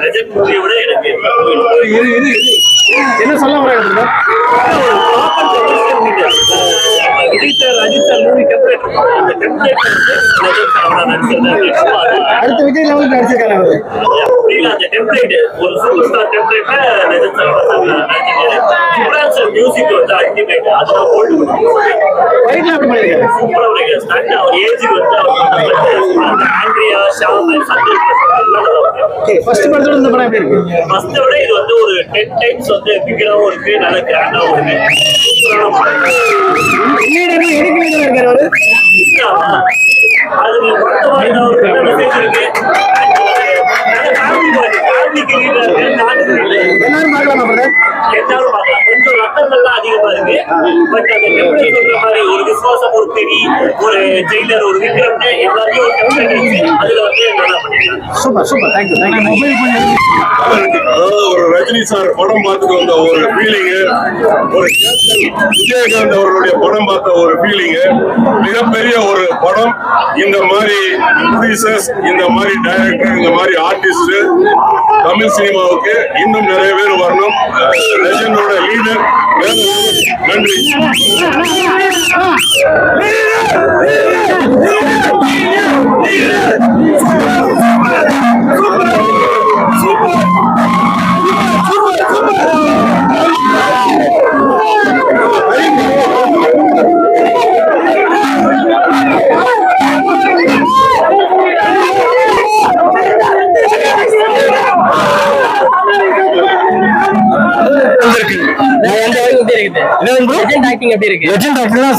Legend மூவியை விட எனக்கு என்ன சொல்ல வராங்க? Vijay sir Ajith sir movie template அந்த டெம்ப்ளேட் அடுத்த விஜய் லெவலுக்கு நடிச்சிருக்காரு அவரு. புரியல அந்த டெம்ப்ளேட் ஒரு சூப்பர் ஸ்டார் டெம்ப்ளேட்ல legend sir Ibrahim sir music வந்து அல்டிமேட். அதுதான் கோல்டு ஃபைட்ல அப்படி பண்ணிருக்காரு. சூப்பரா ஒரு ஸ்டார்ட் அவர் ஏஜ் வந்து அவர் ஆண்ட்ரியா ஷாம் சந்தோஷ் ஃபர்ஸ்ட் படத்தோட இந்த படம் எப்படி இருக்கு? ஃபர்ஸ்ட் விட இது வந்து ஒரு 10 டைம்ஸ் வந்து பிகராவும் இருக்கு, நல்ல கிராண்டாவும் இருக்கு. அது மொத்த மாதிரி தான் ஒரு மெசேஜ் இருக்கு. எல்லாரும் பார்க்கலாமா பிரதர்? எல்லாரும் பார்க்கலாம். கொஞ்சம் ரத்தங்கள்லாம் அதிகமா இருக்கு. பட் அந்த டெம்ப்ளேட் சொல்ற மாதிரி ஒரு விசுவாசம், ஒரு பெரி, ஒரு ஜெயிலர், ஒரு விக்ரம் எல்லாத்தையும் ஒரு டெம்ப்ளேட் வச்சு அதுல வந்து நல்லா பண்ணிருக்காங்க. Super super, thank you thank you. Mobile கொஞ்சம் அதாவது ஒரு ரஜினி சார் படம் பார்த்துட்டு வந்த ஒரு ஃபீலிங்கு, ஒரு விஜயகாந்த் அவர்களுடைய படம் பார்த்த ஒரு ஃபீலிங்கு, மிகப்பெரிய ஒரு படம். இந்த மாதிரி ப்ரொடியூசர்ஸ், இந்த மாதிரி டைரக்டர், இந்த மாதிரி ஆர்டிஸ்ட் தமிழ் சினிமாவுக்கு இன்னும் நிறைய பேர் வரணும். லெஜெண்டோட லீடர். நன்றி.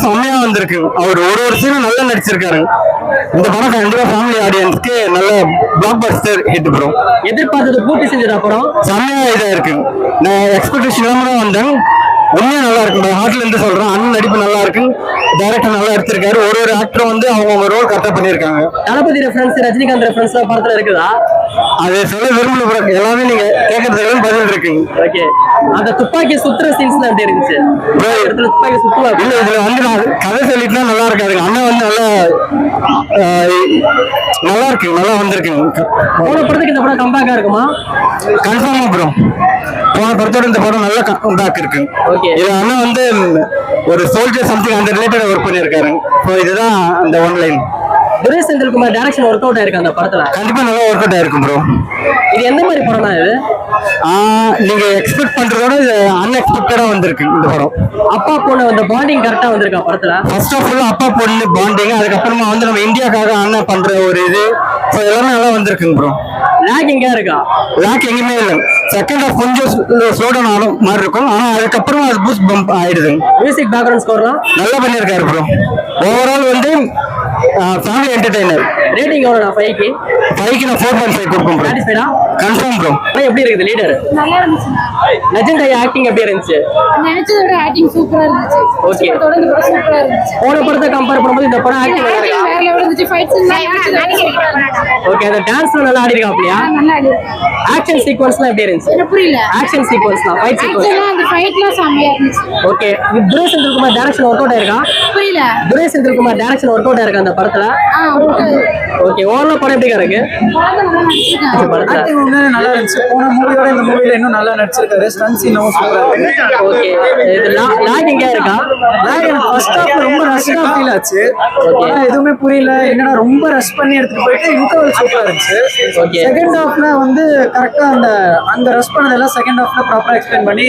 செம்மையா வந்திருக்கு. அவர் ஒரு வருஷம் நல்லா நடிச்சிருக்காரு. இந்த படம் கண்டிப்பா ஃபேமிலி ஆடியன்ஸ்க்கு நல்ல பிளாக் பஸ்டர் ஹிட் ப்ரோ. எதிர்பார்த்தது பூர்த்தி செஞ்சதா படம்? செம்மையா இதா இருக்கு. நான் எக்ஸ்பெக்டேஷன் இல்லாம தான் வந்தேன். உண்மையா நல்லா இருக்கு. ஹார்ட்ல இருந்து சொல்றேன். அண்ணன் நடிப்பு நல்லா இருக்கு. டைரக்டர் நல்லா எடுத்திருக்காரு. ஒரு ஆக்டரும் வந்து அவங்க ரோல் கரெக்டா பண்ணிருக்காங்க. தளபதி ரெஃபரன்ஸ், ரஜினிகாந்த் ரெஃபரன்ஸ் படத்துல இருக்குதா? அது சொல்ல விரும்பல ப்ரோ. எல்லாமே நீங்க கேட்கறதுக்கு பதில் இருக்கு. ஓகே, அந்த துப்பாக்கி சுத்துற சீன்ஸ் தான் எப்படி இருந்துச்சு? இடத்துல துப்பாக்கி சுத்துவா இல்ல, இதுல வந்து நான் கதை சொல்லிட்டுனா நல்லா இருக்காது. அண்ணன் வந்து நல்லா இருக்கு, நல்லா வந்திருக்கு. போன படத்துக்கு இந்த படம் கம்பேக்கா இருக்குமா? கன்ஃபார்மா ப்ரோ. போன படத்தோட இந்த படம் நல்ல கம்பேக் இருக்கு. ஓகே, இது அண்ணன் வந்து ஒரு சோல்ஜர் சம்திங் அந்த ரிலேட்டட் ஒர்க் பண்ணியிருக்காரு. ஸோ இதுதான் அந்த ஒன்லைன். துரை செந்தில்குமார் டைரக்ஷன் ஒர்க் அவுட் ஆயிருக்கு அந்த படத்துல. கண்டிப்பா நல்லா ஒர்க் அவுட் ஆயிருக்கும் ப்ரோ. இது எந்த மாதிரி படம்னா இது? நீங்க எக்ஸ்பெக்ட் பண்றதோட இது அன்எக்ஸ்பெக்டடா வந்திருக்கு இந்த படம். அப்பா பொண்ணு அந்த பாண்டிங் கரெக்டா வந்திருக்கா படத்துல? ஃபர்ஸ்ட் ஆஃப் ஆல் அப்பா பொண்ணு பாண்டிங், அதுக்கப்புறமா வந்து நம்ம இந்தியாக்காக அண்ணன் பண்ற ஒரு இது எல்லாமே நல்லா வந்திருக்குங்க ப்ரோ. லேக் எங்கேயா இருக்கா? லேக் எங்கேயுமே இல்லை. செகண்ட் ஹாஃப் கொஞ்சம் ஸ்லோ டவுன் ஆகும் மாதிரி இருக்கும். ஆனா அதுக்கப்புறம் அது பூஸ்ட் பம்ப் ஆயிடுது. மியூசிக் பேக்ரவுண்ட் ஸ்கோர்லாம் நல்லா பண்ணியிருக்காரு ப்ரோ. ஓவரால் வந்து ஃபேமிலி என்டர்டெய்னர். ரேட்டிங் எவ்வளோடா? 5க்கு நான் 4.5 கொடுப்போம் ப்ரோ. சாட்டிஸ்ஃபைடா? Confirm bro. எப்படி இருக்குது லீடர்? நல்லா இருந்துச்சு. லெஜெண்ட் ஐ ஆக்டிங் எப்படி இருந்துச்சு? நினைச்சதோட ஆக்டிங் சூப்பரா இருந்துச்சு. ஓகே, தொடர்ந்து படம் சூப்பரா இருந்துச்சு. போன படத்தை கம்பேர் பண்ணும்போது இந்த படம் ஆக்டிங் நல்லா இருக்கா? வேற லெவல் இருந்துச்சு. ஃபைட்ஸ் ஓகே, அந்த டான்ஸ்ல நல்லா ஆடி இருக்கா அப்படியா? நல்லா இருக்கு. ஆக்ஷன் சீக்வென்ஸ்லாம் எப்படி இருந்துச்சு? எனக்கு புரியல. ஆக்ஷன் சீக்வென்ஸ்லாம், ஃபைட் சீக்வென்ஸ். அந்த ஃபைட்லாம் செமையா இருந்துச்சு. Okay, Durai Senthilkumar direction work out ஆயிருக்கா? புரியல. Durai Senthilkumar direction work out ஆயிருக்கா அந்த படத்துல? ஓகே, ஓவரால் படம் எப்படி இருக்கு? நல்லா இருந்துச்சு. போன மூவியோட இந்த மூவில இன்னும் நல்லா நடிச்சிருக்காரு. ஸ்டன்ஸ் இன்னும் சூப்பரா இருக்கு. ஓகே, இது லாக் எங்க இருக்கா? ஃபர்ஸ்ட் ஹாஃப் ரொம்ப ரஷ்ஷா ஃபீல் ஆச்சு. எதுவுமே புரியல. என்னடா ரொம்ப ரஷ் பண்ணி எடுத்துட்டு போயிட்டு இன்டர்வல் சூப்பரா இருந்துச்சு. ஓகே, செகண்ட் ஹாஃப்ல வந்து கரெக்டா அந்த ரஷ் பண்ணதெல்லாம் செகண்ட் ஹாஃப்ல ப்ராப்பரா எக்ஸ்பிளைன் பண்ணி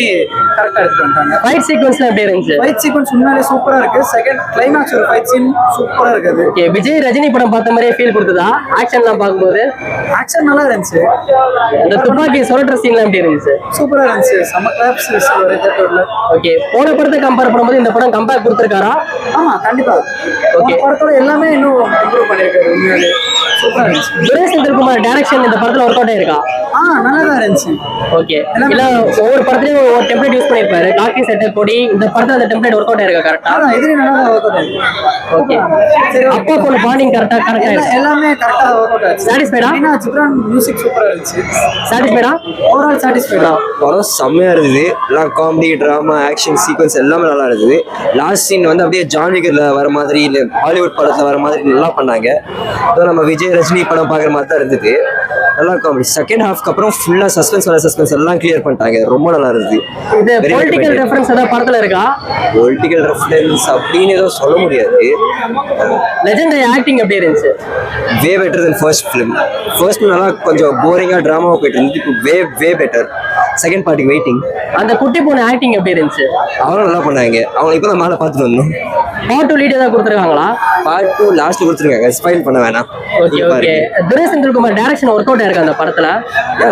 கரெக்டா எடுத்துட்டு வந்துட்டாங்க. ஃபைட் சீக்வென்ஸ்லாம் எப்படி இருந்துச்சு? ஃபைட் சீக்வென்ஸ் உண்மையிலே சூப்பரா இருக்கு. செகண்ட் கிளைமாக்ஸ் ஒரு ஃபைட் சீன் சூப்பரா இருக்குது. ஓகே, விஜய் ரஜினி படம் பார்த்த மாதிரியே ஃபீல் கொடுத்ததா ஆக்ஷன்லாம் பார்க்கும்போது? ஆக்ஷன் நல்லா இருந்துச்சு. அந்த துப்பாக்கி சுரட்டுற சீன்லாம் எப்படி இருந்துச்சு? சூப்பரா இருந்துச்சு. செம கிளாப்ஸ் தேட்டர்ல. ஓகே, போன படத்தை கம்பேர் பண்ணும்போது இந்த படம் கம்பேர் கொடுத்துருக்காரா? ஆமா கண்டிப்பா. ஓகே, படத்தோட எல்லாமே இன்னும் இம்ப்ரூவ் பண்ணிருக்காரு. உண்மையிலே சூப்பரா இருந்துச்சு. துரை செந்தில்குமார் டைரக்ஷன் இந்த படத்துல ஒர்க் அவுட் ஆயிருக்கா? நல்லா தான் இருந்துச்சு. ஓகே, இல்ல ஒவ்வொரு படத்துலயும் ஒவ்வொரு டெம்ப்ளேட் யூஸ் பண்ணிருப்பாரு. காக்கி செட்டப் பொடி இந்த படத்துல அந்த டெம்ப்ளேட் ஒர்க் அவுட் ஆயிருக்கா கரெக்டா? இதுல நல்லா தான் ஒர்க் அவுட் ஆயிருக்கு. ஓகே, அப்பா பொண்ணு பாண்டிங் கரெக்டா இருக்கு. எல்லாமே கரெக்டா ஒர்க் அவுட் ஆச்சு. சாட்டிஸ்ஃபைடா? ஜிப்ரான் மியூசிக் சூப்பரா இருந்துச்சு. சாட்டிஸ்ஃபைடா? ஓவரால் சாட்டிஸ்ஃபைடா. படம் செம்மையா இருக்குது. எல்லாம் காமெடி, டிராமா, ஆக்ஷன் சீக்வன்ஸ் எல்லாமே நல்லா இருக்குது. லாஸ்ட் சீன் வந்து அப்படியே ஜான் விக்கர்ல வர மாதிரி, இல்லை ஹாலிவுட் படத்துல வர மாதிரி நல்லா பண்ணாங்க. நம்ம விஜய் ரஜினி படம் பார்க்குற மாதிரி தான் இருந்தது. நல்லா காமெடி. செகண்ட் ஹாஃப்க்கு அப்புறம் ஃபுல்லா சஸ்பென்ஸ் எல்லாம் கிளியர் பண்ணிட்டாங்க. ரொம்ப நல்லா இருந்துச்சு. இது பொலிட்டிக்கல் ரெஃபரன்ஸ் ஏதாவது படத்துல இருக்கா? பொலிட்டிக்கல் ரெஃபரன்ஸ் அப்படின்னு ஏதோ சொல்ல முடியாது. லெஜெண்டரி ஆக்டிங் எப்படி இருந்துச்சு? வே பெட்டர் தென் ஃபர்ஸ்ட் ஃபிலிம். ஃபர்ஸ்ட் நல்லா கொஞ்சம் போரிங்கா டிராமாவா போயிட்டு இருந்துச்சு. இப்போ வே பெட்டர். செகண்ட் பார்ட்டிக்கு வெயிட்டிங். அந்த குட்டி பொண்ணு ஆக்டிங் எப்படி இருந்துச்சு? அவங்களும் நல்லா பண்ணாங்க. அவங்க இப்போ தான் மேலே பார்த்துட்டு வந்தோம். பார்ட் 2 லீட் ஏதாவது கொடுத்துருக்காங்களா? பார்ட் 2 லாஸ்ட்ல கொடுத்துருக்காங்க. ஸ்பாயில் பண்ண வேணாம். Okay okay. Durai Senthilkumar direction work out ஆயிருக்கு அந்த படத்துல.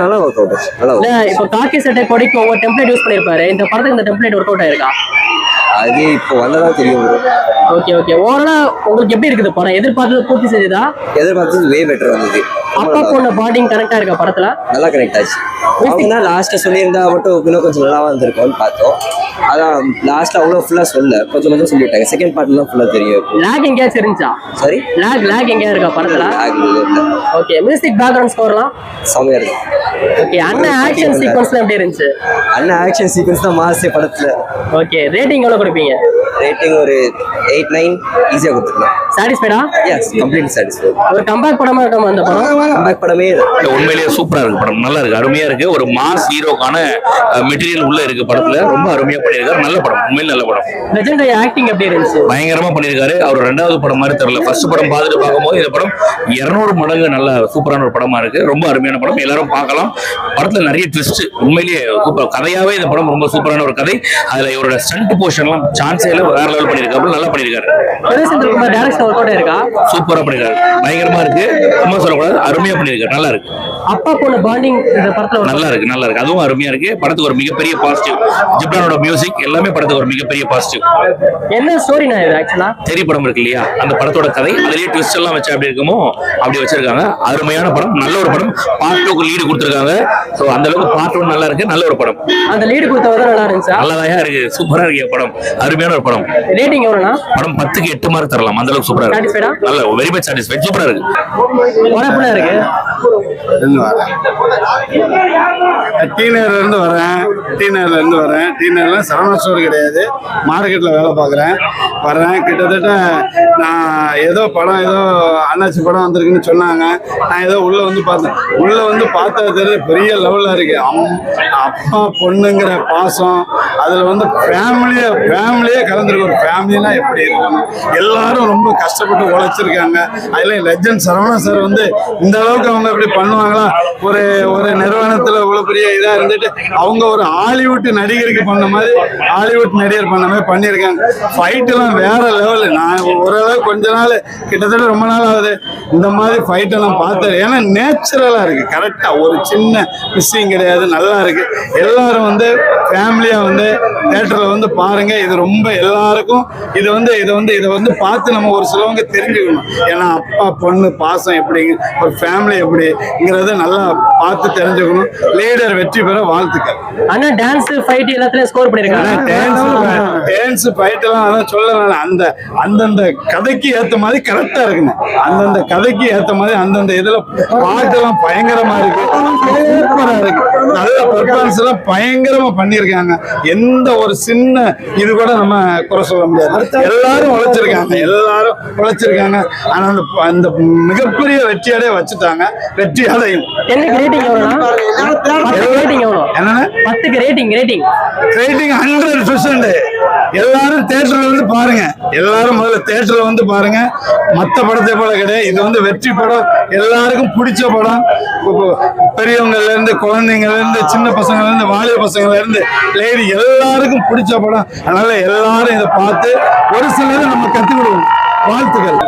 நல்லா ஒர்க் அவுட். நல்லா இல்ல இப்போ காக்கி சட்டை கொடிக்கு ஒவ்வொரு டெம்ப்ளேட் யூஸ் பண்ணிருப்பாரு. இந்த படத்துக்கு இந்த டெம்ப்ளேட் ஒர்க் அவுட் ஆயிருக்கா? அது இப்போ வந்ததான் தெரியும். Okay okay. ஓவராலா உங்களுக்கு எப்படி இருக்குது படம்? எதிர்பார்த்தது பூர்த்தி செஞ்சதா? எதிர்பார்த்தது வே பெட்டர் வந்தது. அப்பா பொண்ணு பாண்டிங் கனெக்டா இருக்கா படத்துல? நல்லா கனெக்ட் ஆச்சு. அவங்க தான் லாஸ்ட்டை சொல்லியிருந்தா மட்டும் இன்னும் கொஞ்சம் நல்லா இருந்திருக்கும்னு பார்த்தோம். அதான் லாஸ்ட்ல அவ்வளோ ஃபுல்லா சொல்ல கொஞ்சம் சொல்லிட்டாங்க. செகண்ட் பார்ட்ல தான் ஃபுல்லா தெரியும். லாக் எங்கேயாச்சும் இருந்துச்சா? சாரி, லாக் எங்கேயா இருக்கா படத்துல? ஓகே. மியூசிக் பேக்ரவுண்ட் ஸ்கோர்லாம் செமையா இருக்கு. ஓகே. அண்ணன் ஆக்ஷன் சீக்வன்ஸ்லாம் எப்படி இருந்துச்சு? அண்ணன் ஆக்ஷன் சீக்வன்ஸ் தான் மாசே படத்துல. ஓகே. ரேட்டிங் எவ்வளவு கொடுப்பீங்க? ரேட்டிங் ஒரு 8-9 ஈஸியா கொடுத்துக்கலாம். சாட்டிஸ்ஃபைடா? Yes, completely satisfied. ஒரு கம்பேக் படமா இருக்காம அந்த படம்? கம்பேக் படமே இல்லை. உண்மையிலேயே சூப்பரா இருக்கு படம். நல்லா இருக்கு, அருமையா இருக்கு. ஒரு மாஸ் ஹீரோக்கான மெட்டீரியல் உள்ள இருக்கு படத்துல. ரொம்ப அருமையா பண்ணியிருக்காரு. நல்ல படம், உண்மையில நல்ல படம். லெஜெண்டரி ஆக்டிங் எப்படி இருந்துச்சு? பயங்கரமா பண்ணியிருக்காரு. அவர் ரெண்டாவது படம் மாதிரி தெரியல. ஃபர்ஸ்ட் படம் பார்த்துட்டு பார்க்கும்போது இந்த படம் 200 மடங்கு நல்ல சூப்பரான ஒரு படமா இருக்கு. ரொம்ப அருமையான படம், எல்லாரும் பார்க்கலாம். படத்துல நிறைய ட்விஸ்ட், உண்மையிலேயே சூப்பர். கதையாவே இந்த படம் ரொம்ப சூப்பரான ஒரு கதை. அதுல இவரோட ஸ்டண்ட் போர்ஷன்லாம் சான்ஸே இல்லை, வேற லெவல் பண்ணியிருக்காரு. நல்லா பண்ணியிருக்காரு. துரை செந்தில்குமார் டைரக்ஷன் ஒர்க் அவுட் இருக்கா? சூப்பரா பண்ணியிருக்காரு. பயங்கரமா இருக்கு, சும்மா சொல்லக்கூடாது. அருமையா பண்ணியிருக்காரு. நல்லா இருக்கு. அப்பா பொண்ணு பாண்டிங் இந்த படத்துல நல்லா இருக்கு, நல்லா இருக்கு. அதுவும் அருமையா இருக்கு. படத்துக்கு ஒரு மிகப்பெரிய பாசிட்டிவ். ஜிப்ரானோட மியூசிக் எல்லாமே படத்துக்கு ஒரு மிகப்பெரிய பாசிட்டிவ். என்ன ஸ்டோரினா இது ஆக்சுவலா? தெரி படம் இருக்கு இல்லையா, அந்த படத்தோட கதை அதுலயே ட்விஸ்ட் எல்லாம் வச்சு அப்படி இருக்குமோ அப்படி வச்சிருக்காங்க. அருமையான படம், நல்ல ஒரு படம். பார்ட் 2க்கு லீடு கொடுத்துருக்காங்க. ஸோ அந்த அளவுக்கு பார்ட் 1 நல்லா இருக்கு, நல்ல ஒரு படம். அந்த லீடு கொடுத்தவங்க நல்லா இருந்துச்சா? நல்லாதான் இருக்கு, சூப்பரா இருக்கு படம். அருமையான ஒரு படம். ரேட்டிங் எவ்வளவுனா? படம் 10க்கு 8 மார்க் தரலாம். அந்த அளவுக்கு சூப்பரா இருக்கு. நல்ல வெரி மச் சாட்டிஸ்ஃபைட். சூப்பரா இருக்கு. படம் இருக்கு. டீனர்ல இருந்து வரேன். டீனர்ல சரவணா ஸ்டோர் கிடையாது, மார்க்கெட்ல வேலை பார்க்குறேன். வர்றேன். கிட்டத்தட்ட நான் ஏதோ படம் ஏதோ அண்ணாச்சி படம் வந்திருக்குன்னு சொன்னாங்க. நான் ஏதோ உள்ள வந்து பார்த்தா தெரியுது பெரிய லெவலில் இருக்கு. அப்பா பொண்ணுங்கிற பாசம் அதில் வந்து ஃபேமிலியே கலந்துருக்கு. ஒரு ஃபேமிலினா எப்படி இருக்கணும், எல்லாரும் ரொம்ப கஷ்டப்பட்டு உழைச்சிருக்காங்க. அதில் லெஜண்ட் சரவணா சார் வந்து இந்த அளவுக்கு அவங்க இப்படி பண்ணுவாங்களா? ஒரு நிறுவனத்தில் இவ்வளோ பெரிய இதாக இருந்துட்டு அவங்க ஒரு ஹாலிவுட் நடிகருக்கு பண்ண மாதிரி பண்ணியிருக்காங்க. ஃபைட்டெல்லாம் வேற லெவலு. நான் ஓரளவு கொஞ்ச நாள் கிட்டத்தட்ட ரொம்ப நாள் ஆகுது இந்த மாதிரி ஃபைட்டெல்லாம் பார்த்தேன். ஏன்னா நேச்சுரலாக இருக்கு, கரெக்டாக ஒரு சின்ன மிஸ்ஸிங் கிடையாது, நல்லா இருக்கு. எல்லாரும் வந்து ஃபேமிலியாக வந்து தேட்டரில் வந்து பாருங்க. இது ரொம்ப எல்லாருக்கும் இதை வந்து பார்த்து நம்ம ஒரு சிலவங்க தெரிஞ்சுக்கணும். ஏன்னா அப்பா பொண்ணு பாசம் எப்படிங்க, ஒரு ஃபேமிலி எப்படிங்கிறத நல்லா பார்த்து தெரிஞ்சுக்கணும். லீடர் வெற்றி பெற வாழ்த்துக்கள். ஆனா டான்ஸ் ஃபைட் எல்லாத்துலயும் ஸ்கோர் பண்ணிருக்காங்க. டான்ஸ் ஃபைட் எல்லாம் அதான் சொல்லலாம். அந்தந்த கதைக்கு ஏத்த மாதிரி கரெக்டா இருக்குங்க. அந்தந்த கதைக்கு ஏத்த மாதிரி அந்தந்த இதுல பாட்டெல்லாம் பயங்கரமா இருக்கு, சூப்பரா இருக்கு. நல்ல பெர்ஃபார்மன்ஸ் எல்லாம் பயங்கரமா பண்ணியிருக்காங்க. எந்த ஒரு சின்ன இது கூட நம்ம குறை சொல்ல முடியாது. எல்லாரும் உழைச்சிருக்காங்க. ஆனா அந்த மிகப்பெரிய வெற்றியாலே வச்சுட்டாங்க. வெற்றியாலையும் என்னன்னா 10க்கு ரேட்டிங் 100%. எல்லாரும் தேட்டர்ல வந்து பாருங்க. எல்லாரும் முதல்ல தேட்டர்ல வந்து பாருங்க. மற்ற படத்தை போல கிடையாது. இது வந்து வெற்றி படம், எல்லாருக்கும் பிடிச்ச படம். பெரியவங்கல இருந்து குழந்தைங்கள்ல இருந்து சின்ன பசங்கள்ல இருந்து வாலிப பசங்கள்ல இருந்து லேடி எல்லாருக்கும் பிடிச்ச படம். அதனால எல்லாரும் இதை பார்த்து ஒரு சிலரை நம்ம கத்துக்கிடுவோம். வாழ்த்துக்கள்.